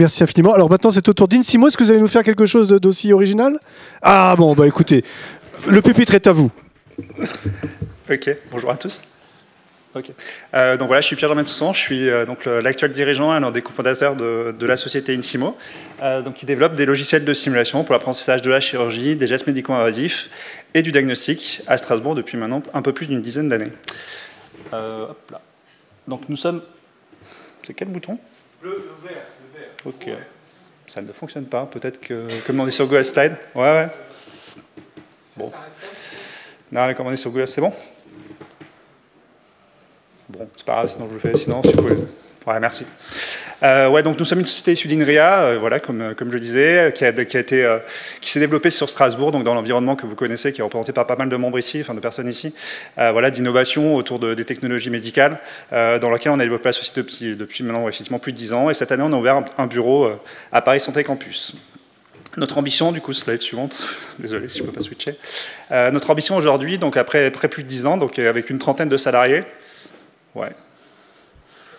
merci infiniment. Alors maintenant, c'est au tour d'Insimo. Est-ce que vous allez nous faire quelque chose d'aussi original? Ah bon, bah écoutez, le pupitre est à vous. Ok, bonjour à tous. Okay. Donc voilà, je suis Pierre-Germain Toussaint, je suis donc l'actuel dirigeant et l'un des cofondateurs de la société Insimo, qui développe des logiciels de simulation pour l'apprentissage de la chirurgie, des gestes médicaux invasifs et du diagnostic à Strasbourg depuis maintenant un peu plus d'une dizaine d'années. Hop là. Donc nous sommes... C'est quel bouton? Le vert. Ok. Ouais. Ça ne fonctionne pas, peut-être que... Comme on est sur Google Slide. Ouais. Bon. Non, mais comme on est sur Google, c'est bon? Bon, c'est pas grave, sinon je le fais, sinon si vous pouvez. Ouais, merci. Ouais, donc nous sommes une société issue d'INRIA, voilà, comme je le disais, qui s'est développée sur Strasbourg, donc dans l'environnement que vous connaissez, qui est représenté par pas mal de membres ici, enfin de personnes ici, voilà, d'innovation autour des technologies médicales, dans laquelle on a développé la société depuis maintenant effectivement plus de 10 ans, et cette année on a ouvert un bureau à Paris Santé Campus. Notre ambition, du coup, slide suivante, désolé si je ne peux pas switcher, notre ambition aujourd'hui, donc après plus de 10 ans, donc avec une trentaine de salariés. Ouais.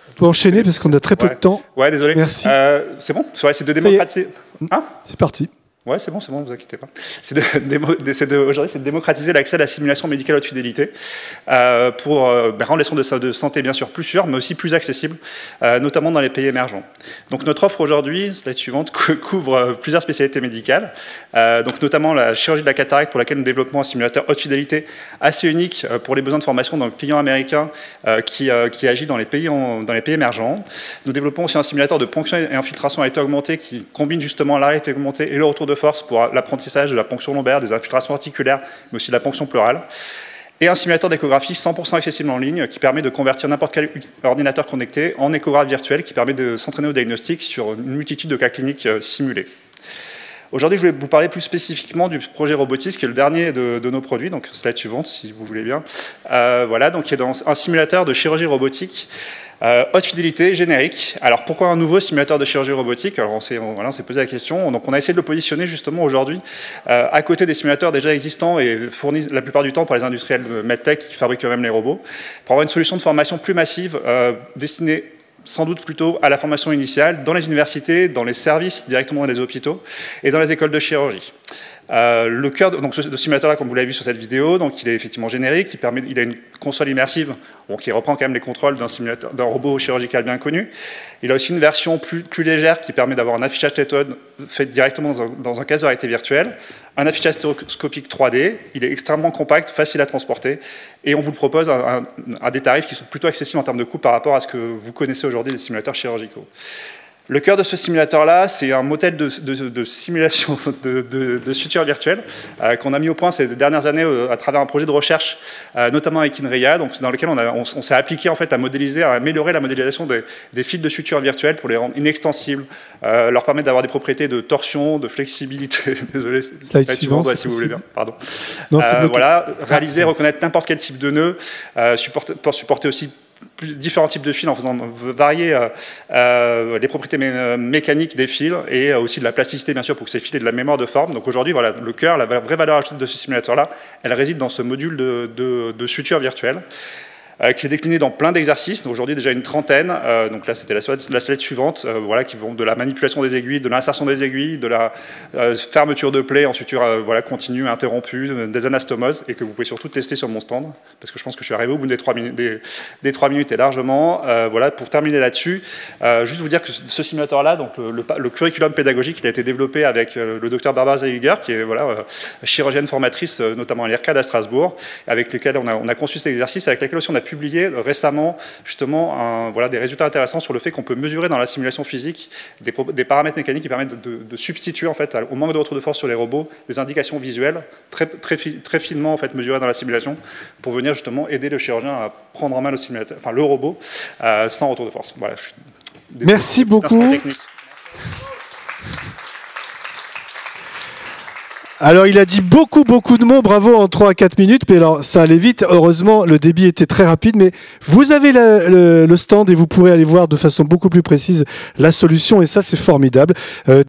On peut enchaîner parce qu'on a très peu de temps. Ouais, désolé. Merci. C'est bon? C'est de démocratiser. Hein? C'est parti. Ouais, c'est bon, ne vous inquiétez pas. Aujourd'hui, c'est de démocratiser l'accès à la simulation médicale haute fidélité pour rendre les soins de santé, bien sûr, plus sûrs, mais aussi plus accessibles, notamment dans les pays émergents. Donc notre offre aujourd'hui, slide suivante, couvre plusieurs spécialités médicales, donc notamment la chirurgie de la cataracte, pour laquelle nous développons un simulateur haute fidélité assez unique pour les besoins de formation d'un client américain qui agit dans les pays émergents. Nous développons aussi un simulateur de ponction et infiltration à réalité augmentée qui combine justement la réalité augmentée et le retour de force pour l'apprentissage de la ponction lombaire, des infiltrations articulaires, mais aussi de la ponction pleurale. Et un simulateur d'échographie 100% accessible en ligne qui permet de convertir n'importe quel ordinateur connecté en échographe virtuel qui permet de s'entraîner au diagnostic sur une multitude de cas cliniques simulés. Aujourd'hui, je vais vous parler plus spécifiquement du projet Robotis, qui est le dernier de nos produits, donc slide suivante, si vous voulez bien. Voilà, donc qui est dans un simulateur de chirurgie robotique haute fidélité, générique. Alors pourquoi un nouveau simulateur de chirurgie robotique? Alors on s'est posé la question, donc on a essayé de le positionner justement aujourd'hui à côté des simulateurs déjà existants et fournis la plupart du temps par les industriels de MedTech qui fabriquent eux-mêmes les robots, pour avoir une solution de formation plus massive destinée sans doute plutôt à la formation initiale dans les universités, dans les services directement dans les hôpitaux et dans les écoles de chirurgie. Le cœur donc ce simulateur-là, comme vous l'avez vu sur cette vidéo, donc il est effectivement générique, il a une console immersive qui reprend quand même les contrôles d'un robot chirurgical bien connu. Il a aussi une version plus légère qui permet d'avoir un affichage tétode fait directement dans un casque de réalité virtuelle, un affichage stéréoscopique 3D, il est extrêmement compact, facile à transporter, et on vous le propose à des tarifs qui sont plutôt accessibles en termes de coût par rapport à ce que vous connaissez aujourd'hui des simulateurs chirurgicaux. Le cœur de ce simulateur-là, c'est un modèle de simulation de suture virtuelle qu'on a mis au point ces dernières années à travers un projet de recherche, notamment avec INRIA, donc dans lequel on s'est appliqué en fait à modéliser, à améliorer la modélisation des fils de suture virtuelle pour les rendre inextensibles, leur permettre d'avoir des propriétés de torsion, de flexibilité. Désolé, slide suivant, si vous voulez bien. Pardon. Voilà, réaliser, reconnaître n'importe quel type de nœud, pour supporter aussi différents types de fils en faisant varier les propriétés mécaniques des fils et aussi de la plasticité bien sûr pour que ces fils aient de la mémoire de forme. Donc aujourd'hui, voilà, le cœur, la vraie valeur ajoutée de ce simulateur-là, elle réside dans ce module de suture virtuelle qui est décliné dans plein d'exercices, aujourd'hui déjà une trentaine, donc là c'était la slide suivante, voilà, qui vont de la manipulation des aiguilles, de l'insertion des aiguilles, de la fermeture de plaie en suture voilà, continue, interrompue, des anastomoses, et que vous pouvez surtout tester sur mon stand, parce que je pense que je suis arrivé au bout des 3 minutes et largement. Voilà, pour terminer là-dessus, juste vous dire que ce simulateur-là, donc le curriculum pédagogique, il a été développé avec le docteur Barbara Zeiliger, qui est voilà, chirurgienne formatrice, notamment à l'IRCAD à Strasbourg, avec lesquels on a conçu cet exercice, avec lesquels aussi on a publié récemment justement voilà, des résultats intéressants sur le fait qu'on peut mesurer dans la simulation physique des paramètres mécaniques qui permettent de substituer en fait, au manque de retour de force sur les robots des indications visuelles très finement en fait, mesurées dans la simulation pour venir justement aider le chirurgien à prendre en main le robot sans retour de force. Voilà, merci beaucoup. Alors, il a dit beaucoup de mots, bravo, en 3 à 4 minutes, mais alors, ça allait vite. Heureusement, le débit était très rapide, mais vous avez le stand et vous pourrez aller voir de façon beaucoup plus précise la solution, et ça, c'est formidable.